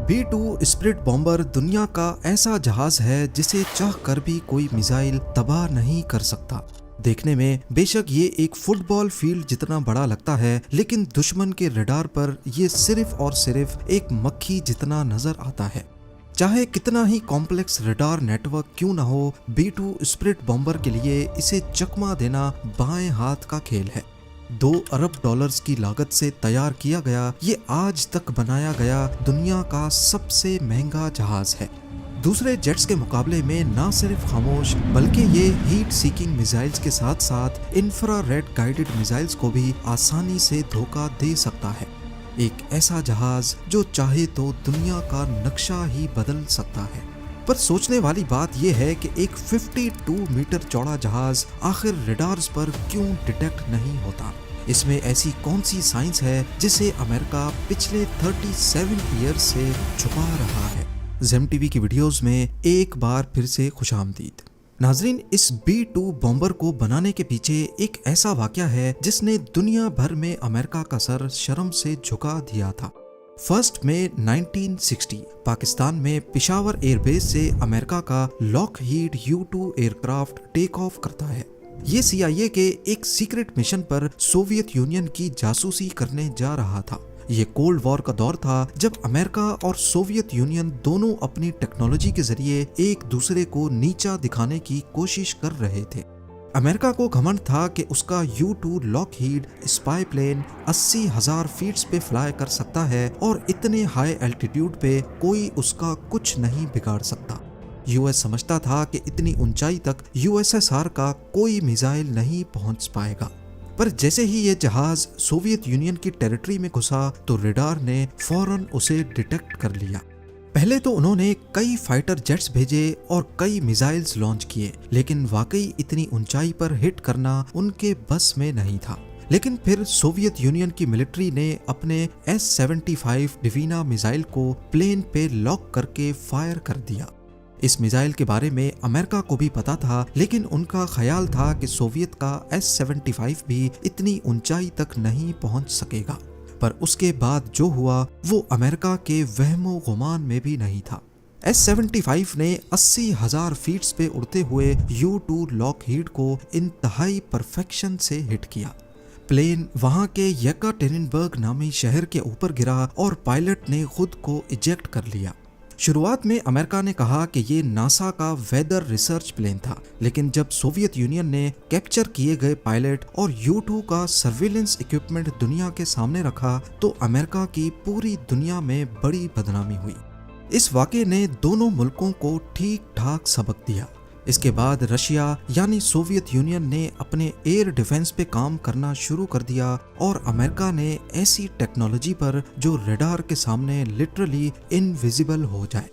B-2 spirit bomber दुनिया का ऐसा जहाज है जिसे चाह कर भी कोई मिसाइल तबाह नहीं कर सकता। देखने में बेशक ये एक फुटबॉल फील्ड जितना बड़ा लगता है, लेकिन दुश्मन के रडार पर ये सिर्फ और सिर्फ एक मक्खी जितना नजर आता है। चाहे कितना ही कॉम्प्लेक्स रडार नेटवर्क क्यों न हो, B-2 स्पिरिट बॉम्बर के लिए इसे चकमा देना बाएं हाथ का खेल है। 2 अरब डॉलर्स की लागत से तैयार किया गया ये आज तक बनाया गया दुनिया का सबसे महंगा जहाज है। दूसरे जेट्स के मुकाबले में ना सिर्फ खामोश बल्कि ये हीट सीकिंग मिसाइल्स के साथ साथ इंफ्रारेड गाइडेड मिसाइल्स को भी आसानी से धोखा दे सकता है। एक ऐसा जहाज जो चाहे तो दुनिया का नक्शा ही बदल सकता है। पर सोचने वाली बात यह है कि एक 52 मीटर चौड़ा जहाज आखिर रडार्स पर क्यों डिटेक्ट नहीं होता। इसमें ऐसी कौन सी साइंस है जिसे अमेरिका पिछले 37 ईयर से छुपा रहा है। ज़ेम टीवी की वीडियोस में एक बार फिर से खुशामदीद। नाजरीन, इस B-2 बॉम्बर को बनाने के पीछे एक ऐसा वाकया है जिसने दुनिया भर में अमेरिका का सर शर्म से झुका दिया था। 1 मई 1960 पाकिस्तान में पिशावर एयरबेस से अमेरिका का Lockheed U-2 aircraft take off करता है। ये CIA के एक सीक्रेट मिशन पर सोवियत यूनियन की जासूसी करने जा रहा था। ये कोल्ड वॉर का दौर था जब अमेरिका और सोवियत यूनियन दोनों अपनी टेक्नोलॉजी के जरिए एक दूसरे को नीचा दिखाने की कोशिश कर रहे थे। अमेरिका को घमंड था कि उसका U-2 Lockheed spy plane 80,000 feet पे फ्लाई कर सकता है और इतने हाई एल्टीट्यूड पे कोई उसका कुछ नहीं बिगाड़ सकता। यूएस समझता था कि इतनी ऊंचाई तक USSR का कोई मिसाइल नहीं पहुंच पाएगा। पर जैसे ही ये जहाज सोवियत यूनियन की टेरिटरी में घुसा तो रडार ने फौरन उसे डिटेक्ट कर लिया। पहले तो उन्होंने कई फाइटर जेट्स भेजे और कई मिसाइल्स लॉन्च किए, लेकिन वाकई इतनी ऊंचाई पर हिट करना उनके बस में नहीं था। लेकिन फिर सोवियत यूनियन की मिलिट्री ने अपने S-75 डिवीना मिसाइल को प्लेन पे लॉक करके फायर कर दिया। इस मिसाइल के बारे में अमेरिका को भी पता था, लेकिन उनका ख्याल था कि सोवियत का S-75 भी इतनी ऊंचाई तक नहीं पहुंच सकेगा। पर उसके बाद जो हुआ वो अमेरिका के वहमो गुमान में भी नहीं था। S-75 ने 80,000 फीट पे उड़ते हुए U-2 लॉकहीड को इंतहाई परफेक्शन से हिट किया। प्लेन वहां के येकाटेरिनबर्ग नामी शहर के ऊपर गिरा और पायलट ने खुद को इजेक्ट कर लिया। शुरुआत में अमेरिका ने कहा कि ये नासा का वेदर रिसर्च प्लेन था, लेकिन जब सोवियत यूनियन ने कैप्चर किए गए पायलट और U-2 का सर्विलेंस इक्विपमेंट दुनिया के सामने रखा तो अमेरिका की पूरी दुनिया में बड़ी बदनामी हुई। इस वाक़े ने दोनों मुल्कों को ठीक ठाक सबक दिया। इसके बाद रशिया यानी सोवियत यूनियन ने अपने एयर डिफेंस पे काम करना शुरू कर दिया और अमेरिका ने ऐसी टेक्नोलॉजी पर जो रडार के सामने लिटरली इनविजिबल हो जाए।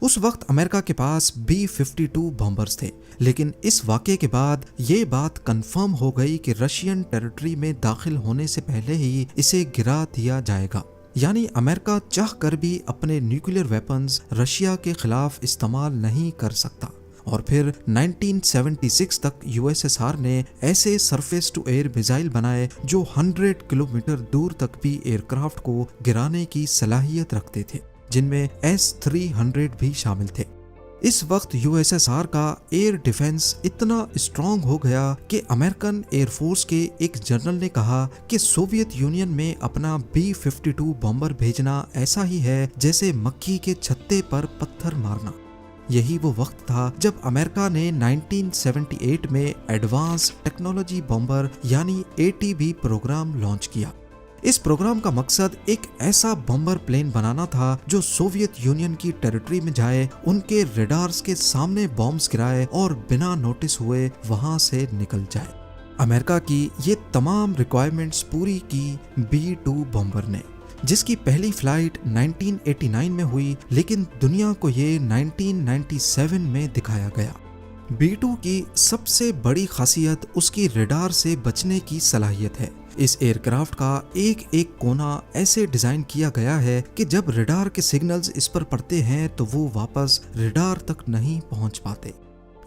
उस वक्त अमेरिका के पास B-52 बॉम्बर्स थे, लेकिन इस वाक़े के बाद ये बात कंफर्म हो गई कि रशियन टेरिटरी में दाखिल होने से पहले ही इसे गिरा दिया जाएगा। यानी अमेरिका चाह कर भी अपने न्यूक्लियर वेपन्स रशिया के खिलाफ इस्तेमाल नहीं कर सकता। और फिर 1976 तक USSR ने ऐसे सरफेस टू एयर मिसाइल बनाए जो 100 किलोमीटर दूर तक भी एयरक्राफ्ट को गिराने की सलाहियत रखते थे, जिनमें S-300 भी शामिल थे। इस वक्त USSR का एयर डिफेंस इतना स्ट्रॉन्ग हो गया कि अमेरिकन एयरफोर्स के एक जनरल ने कहा कि सोवियत यूनियन में अपना B-52 बॉम्बर भेजना ऐसा ही है जैसे मक्खी के छत्ते पर पत्थर मारना। यही वो वक्त था जब अमेरिका ने 1978 में एडवांस टेक्नोलॉजी बॉम्बर यानी ATB प्रोग्राम लॉन्च किया। इस प्रोग्राम का मकसद एक ऐसा बॉम्बर प्लेन बनाना था जो सोवियत यूनियन की टेरिटरी में जाए, उनके रडार्स के सामने बॉम्ब्स गिराए और बिना नोटिस हुए वहां से निकल जाए। अमेरिका की ये तमाम रिक्वायरमेंट्स पूरी की B-2 बॉम्बर ने, जिसकी पहली फ्लाइट 1989 में हुई, लेकिन दुनिया को ये 1997 में दिखाया गया। B-2 की सबसे बड़ी खासियत उसकी रडार से बचने की सलाहियत है। इस एयरक्राफ्ट का एक एक कोना ऐसे डिजाइन किया गया है कि जब रडार के सिग्नल्स इस पर पड़ते हैं तो वो वापस रडार तक नहीं पहुंच पाते,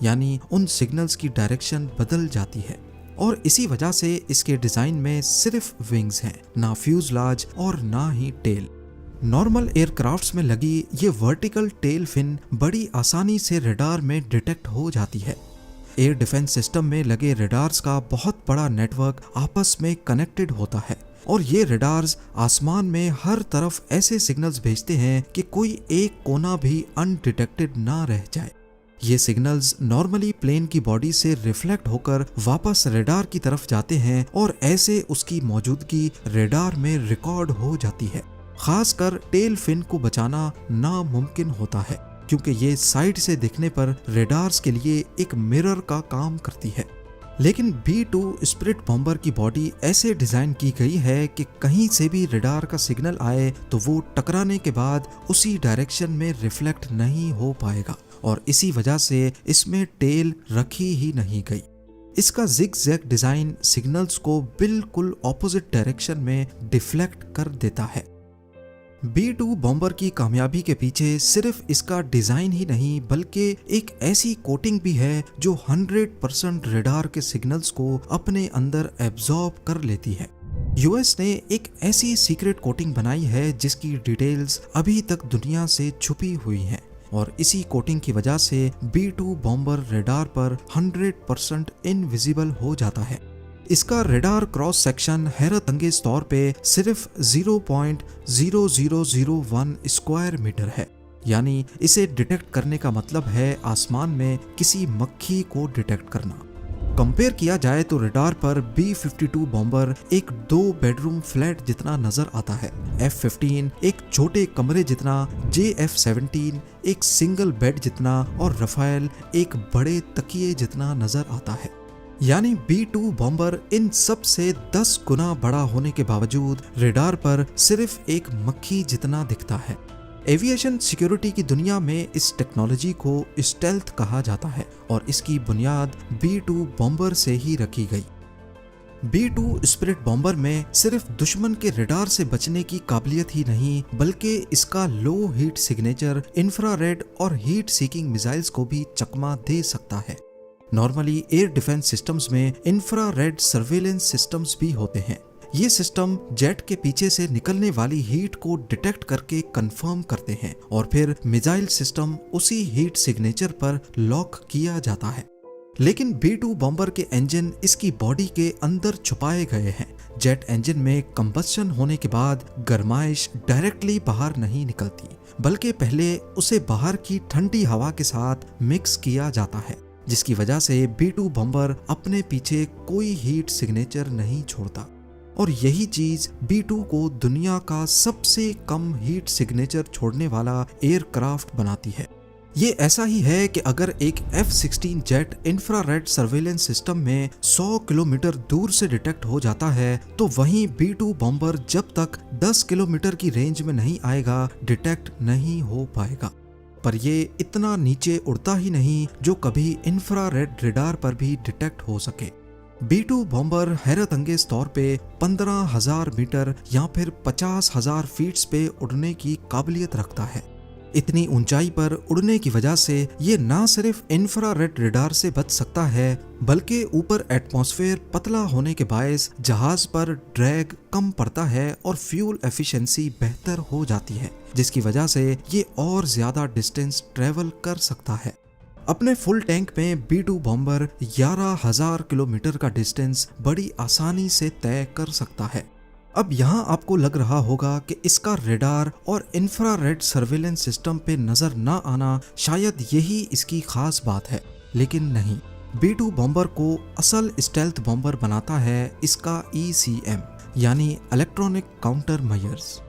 यानी उन सिग्नल्स की डायरेक्शन बदल जाती है। और इसी वजह से इसके डिजाइन में सिर्फ विंग्स हैं, ना फ्यूजलाज और ना ही टेल। नॉर्मल एयरक्राफ्ट्स में लगी ये वर्टिकल टेल फिन बड़ी आसानी से रडार में डिटेक्ट हो जाती है। एयर डिफेंस सिस्टम में लगे रडार्स का बहुत बड़ा नेटवर्क आपस में कनेक्टेड होता है और ये रडार्स आसमान में हर तरफ ऐसे सिग्नल्स भेजते हैं कि कोई एक कोना भी अनडिटेक्टेड ना रह जाए। ये सिग्नल्स नॉर्मली प्लेन की बॉडी से रिफ्लेक्ट होकर वापस रडार की तरफ जाते हैं और ऐसे उसकी मौजूदगी रडार में रिकॉर्ड हो जाती है। खासकर टेल फिन को बचाना नामुमकिन होता है क्योंकि ये साइड से दिखने पर रडार्स के लिए एक मिरर का काम करती है। लेकिन B-2 स्पिरिट बॉम्बर की बॉडी ऐसे डिजाइन की गई है कि कहीं से भी रडार का सिग्नल आए तो वो टकराने के बाद उसी डायरेक्शन में रिफ्लेक्ट नहीं हो पाएगा और इसी वजह से इसमें टेल रखी ही नहीं गई। इसका जिग-जैग डिजाइन सिग्नल्स को बिल्कुल ऑपोजिट डायरेक्शन में डिफ्लेक्ट कर देता है। B-2 बॉम्बर की कामयाबी के पीछे सिर्फ इसका डिजाइन ही नहीं बल्कि एक ऐसी कोटिंग भी है जो 100% रडार के सिग्नल्स को अपने अंदर एब्जॉर्ब कर लेती है। यूएस ने एक ऐसी सीक्रेट कोटिंग बनाई है जिसकी डिटेल्स अभी तक दुनिया से छुपी हुई हैं और इसी कोटिंग की वजह से B-2 बॉम्बर रडार पर 100% इनविजिबल हो जाता है। इसका रडार क्रॉस सेक्शन हैरत अंगेज तौर पे सिर्फ 0.0001 स्क्वायर मीटर है, यानी इसे डिटेक्ट करने का मतलब है आसमान में किसी मक्खी को डिटेक्ट करना। कंपेयर किया जाए तो रडार पर B-52 बॉम्बर एक 2 बेडरूम फ्लैट जितना नजर आता है, F-15 एक छोटे कमरे जितना, JF-17 एक सिंगल बेड जितना और रफाएल एक बड़े तकिए जितना नजर आता है। यानी B-2 बॉम्बर इन सब से 10 गुना बड़ा होने के बावजूद रडार पर सिर्फ एक मक्खी जितना दिखता है। एविएशन सिक्योरिटी की दुनिया में इस टेक्नोलॉजी को स्टेल्थ कहा जाता है और इसकी बुनियाद B-2 बॉम्बर से ही रखी गई। B-2 स्पिरिट बॉम्बर में सिर्फ दुश्मन के रडार से बचने की काबिलियत ही नहीं बल्कि इसका लो हीट सिग्नेचर इंफ्रारेड और हीट सीकिंग मिसाइल्स को भी चकमा दे सकता है। नॉर्मली एयर डिफेंस सिस्टम्स में इंफ्रारेड सर्वेलेंस सिस्टम्स भी होते हैं। ये सिस्टम जेट के पीछे से निकलने वाली हीट को डिटेक्ट करके कंफर्म करते हैं और फिर मिसाइल सिस्टम उसी हीट सिग्नेचर पर लॉक किया जाता है। लेकिन B-2 बॉम्बर के इंजन इसकी बॉडी के अंदर छुपाए गए हैं। जेट इंजन में कंबस्शन होने के बाद गर्माइश डायरेक्टली बाहर नहीं निकलती बल्कि पहले उसे बाहर की ठंडी हवा के साथ मिक्स किया जाता है, जिसकी वजह से B-2 बॉम्बर अपने पीछे कोई हीट सिग्नेचर नहीं छोड़ता और यही चीज B-2 को दुनिया का सबसे कम हीट सिग्नेचर छोड़ने वाला एयरक्राफ्ट बनाती है। ये ऐसा ही है कि अगर एक F-16 jet infrared surveillance system में 100 किलोमीटर दूर से डिटेक्ट हो जाता है तो वहीं B-2 बॉम्बर जब तक 10 किलोमीटर की रेंज में नहीं आएगा डिटेक्ट नहीं हो पाएगा। पर ये इतना नीचे उड़ता ही नहीं जो कभी इंफ्रारेड रडार पर भी डिटेक्ट हो सके। B-2 बॉम्बर हैरत अंगेज तौर पे 15,000 मीटर या फिर 50,000 फीट्स पे उड़ने की काबिलियत रखता है। इतनी ऊंचाई पर उड़ने की वजह से ये ना सिर्फ इंफ्रारेड रडार से बच सकता है बल्कि ऊपर एटमॉस्फेयर पतला होने के बायस जहाज पर ड्रैग कम पड़ता है और फ्यूल एफिशिएंसी बेहतर हो जाती है, जिसकी वजह से ये और ज्यादा डिस्टेंस ट्रेवल कर सकता है। अपने फुल टैंक में B-2 बॉम्बर 11,000 किलोमीटर का डिस्टेंस बड़ी आसानी से तय कर सकता है। अब यहाँ आपको लग रहा होगा कि इसका रडार और इंफ्रारेड सर्वेलेंस सिस्टम पे नजर ना आना शायद यही इसकी खास बात है, लेकिन नहीं। B-2 बॉम्बर को असल स्टेल्थ बॉम्बर बनाता है इसका ECM यानी इलेक्ट्रॉनिक काउंटर मेजर्स।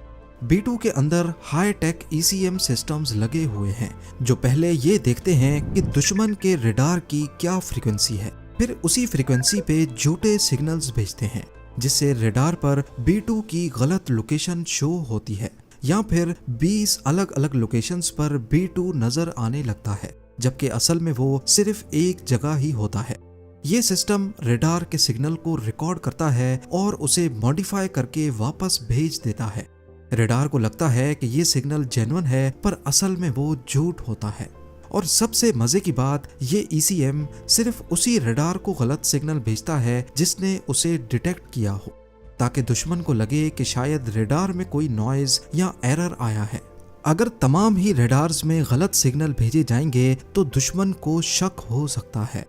B-2 के अंदर हाई टेक ECM सिस्टम्स लगे हुए हैं जो पहले ये देखते हैं कि दुश्मन के रडार की क्या फ्रीक्वेंसी है, फिर उसी फ्रीक्वेंसी पे झूठे सिग्नल्स भेजते हैं जिससे रडार पर B-2 की गलत लोकेशन शो होती है या फिर 20 अलग अलग लोकेशंस पर B-2 नजर आने लगता है जबकि असल में वो सिर्फ एक जगह ही होता है। ये सिस्टम रडार के सिग्नल को रिकॉर्ड करता है और उसे मॉडिफाई करके वापस भेज देता है। रडार को लगता है कि ये सिग्नल जेन्युइन है पर असल में वो झूठ होता है। और सबसे मजे की बात, ये ECM सिर्फ उसी रडार को गलत सिग्नल भेजता है जिसने उसे डिटेक्ट किया हो, ताकि दुश्मन को लगे कि शायद रेडार में कोई नॉइज या एरर आया है। अगर तमाम ही रेडार्स में गलत सिग्नल भेजे जाएंगे तो दुश्मन को शक हो सकता है।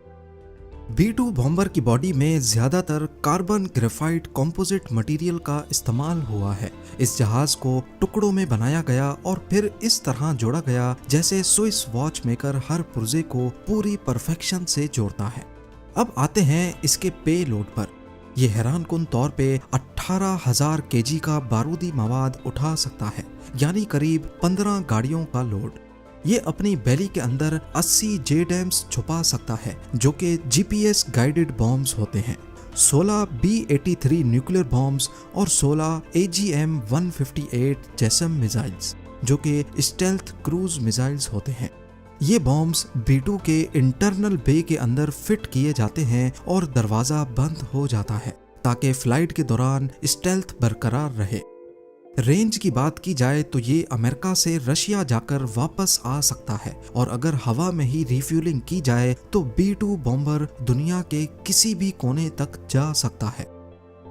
B-2 बॉम्बर की बॉडी में ज्यादातर कार्बन ग्रेफाइट कंपोजिट मटेरियल का इस्तेमाल हुआ है। इस जहाज को टुकड़ों में बनाया गया और फिर इस तरह जोड़ा गया जैसे स्विस वॉच मेकर हर पुर्जे को पूरी परफेक्शन से जोड़ता है। अब आते हैं इसके पे लोड पर। यह हैरानकुन तौर पे 18,000 केजी का बारूदी मवाद उठा सकता है, यानी करीब 15 गाड़ियों का लोड। ये अपनी बैली के अंदर 80 JDAMs छुपा सकता है, जो कि GPS गाइडेड बॉम्ब्स होते हैं, 16 B-83 न्यूक्लियर बॉम्ब्स और 16 AGM-158 जैसम मिसाइल्स, जो कि स्टेल्थ क्रूज मिसाइल्स होते हैं। ये बॉम्ब्स B-2 के इंटरनल बे के अंदर फिट किए जाते हैं और दरवाजा बंद हो जाता है ताकि फ्लाइट के दौरान स्टेल्थ बरकरार रहे। रेंज की बात की जाए तो ये अमेरिका से रशिया जाकर वापस आ सकता है और अगर हवा में ही रिफ्यूलिंग की जाए तो B-2 बॉम्बर दुनिया के किसी भी कोने तक जा सकता है।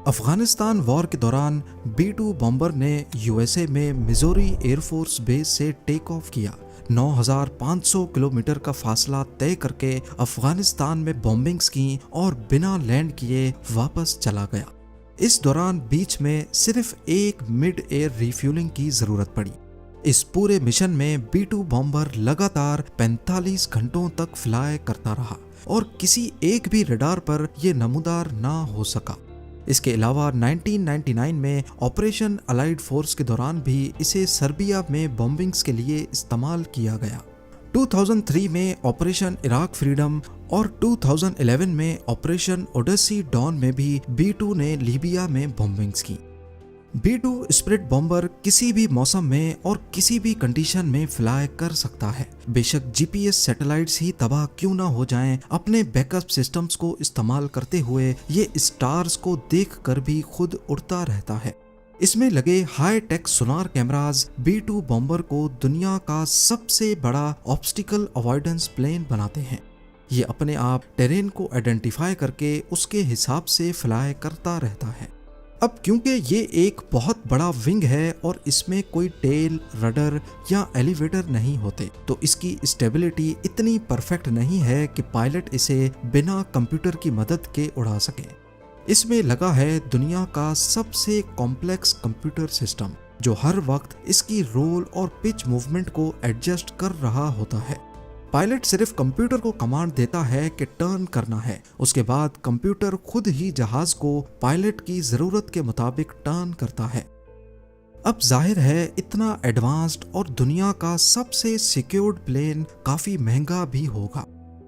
अफगानिस्तान वॉर के दौरान B-2 बॉम्बर ने USA में मिजोरी एयरफोर्स बेस से टेक ऑफ किया। 9,500 किलोमीटर का फासला तय करके अफगानिस्तान में बॉम्बिंग्स की और बिना लैंड किए वापस चला गया। इस दौरान बीच में सिर्फ एक मिड एयर रिफ्यूलिंग की जरूरत पड़ी। इस पूरे मिशन में B-2 बॉम्बर लगातार 45 घंटों तक फ्लाई करता रहा और किसी एक भी रडार पर यह नमूदार ना हो सका। इसके अलावा 1999 में ऑपरेशन अलाइड फोर्स के दौरान भी इसे सर्बिया में बॉम्बिंग्स के लिए इस्तेमाल किया गया। 2003 में ऑपरेशन इराक फ्रीडम और 2011 में ऑपरेशन ओडेसी डॉन में भी B-2 ने लीबिया में बॉम्बिंग्स की। B-2 स्प्लिट बॉम्बर किसी भी मौसम में और किसी भी कंडीशन में फ्लाई कर सकता है। बेशक GPS सैटेलाइट्स ही तबाह क्यों ना हो जाएं, अपने बैकअप सिस्टम्स को इस्तेमाल करते हुए ये स्टार्स को देखकर भी खुद उड़ता रहता है। इसमें लगे हाई टेक सोनार कैमराज B-2 बॉम्बर को दुनिया का सबसे बड़ा ऑब्स्टिकल अवॉइडेंस प्लेन बनाते हैं। ये अपने आप टेरेन को आइडेंटिफाई करके उसके हिसाब से फ्लाई करता रहता है। अब क्योंकि ये एक बहुत बड़ा विंग है और इसमें कोई टेल, रडर या एलिवेटर नहीं होते, तो इसकी स्टेबिलिटी इतनी परफेक्ट नहीं है कि पायलट इसे बिना कंप्यूटर की मदद के उड़ा सके। इसमें लगा है दुनिया का सबसे कॉम्प्लेक्स कंप्यूटर सिस्टम, जो हर वक्त इसकी रोल और पिच मूवमेंट को एडजस्ट कर रहा होता है। पायलट सिर्फ कंप्यूटर को कमांड देता है कि टर्न करना है, उसके बाद कंप्यूटर खुद ही जहाज को पायलट की जरूरत के मुताबिक टर्न करता है। अब जाहिर है इतना एडवांस्ड और दुनिया का सबसे सिक्योर्ड प्लेन काफी महंगा भी होगा।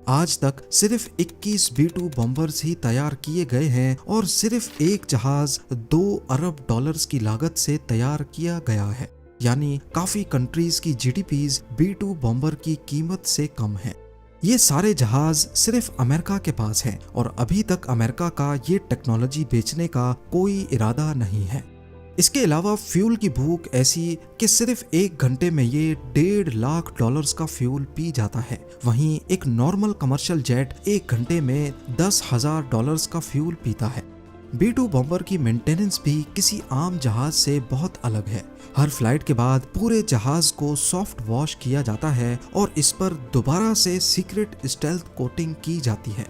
आज तक सिर्फ 21 B-2 बॉम्बर्स ही तैयार किए गए हैं और सिर्फ एक जहाज $2 अरब की लागत से तैयार किया गया है, यानी काफी कंट्रीज की GDPs B-2 बॉम्बर की कीमत से कम है। ये सारे जहाज सिर्फ अमेरिका के पास हैं और अभी तक अमेरिका का ये टेक्नोलॉजी बेचने का कोई इरादा नहीं है। इसके अलावा फ्यूल की भूख ऐसी कि सिर्फ 1 घंटे में ये $1.5 लाख का फ्यूल पी जाता है। वहीं एक नॉर्मल कमर्शियल जेट 1 घंटे में $10,000 का फ्यूल पीता है। B-2 बॉम्बर की मेंटेनेंस भी किसी आम जहाज से बहुत अलग है। हर फ्लाइट के बाद पूरे जहाज को सॉफ्ट वॉश किया जाता है और इस पर दोबारा से सीक्रेट स्टेल्थ कोटिंग की जाती है।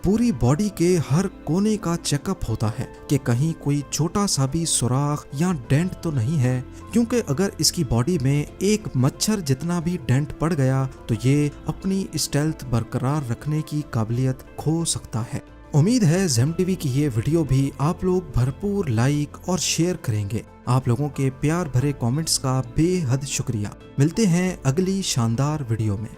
पूरी बॉडी के हर कोने का चेकअप होता है कि कहीं कोई छोटा सा भी सुराख या डेंट तो नहीं है, क्योंकि अगर इसकी बॉडी में एक मच्छर जितना भी डेंट पड़ गया तो ये अपनी स्टेल्थ बरकरार रखने की काबिलियत खो सकता है। उम्मीद है ज़ेम टीवी की ये वीडियो भी आप लोग भरपूर लाइक और शेयर करेंगे। आप लोगों के प्यार भरे कमेंट्स का बेहद शुक्रिया। मिलते हैं अगली शानदार वीडियो में।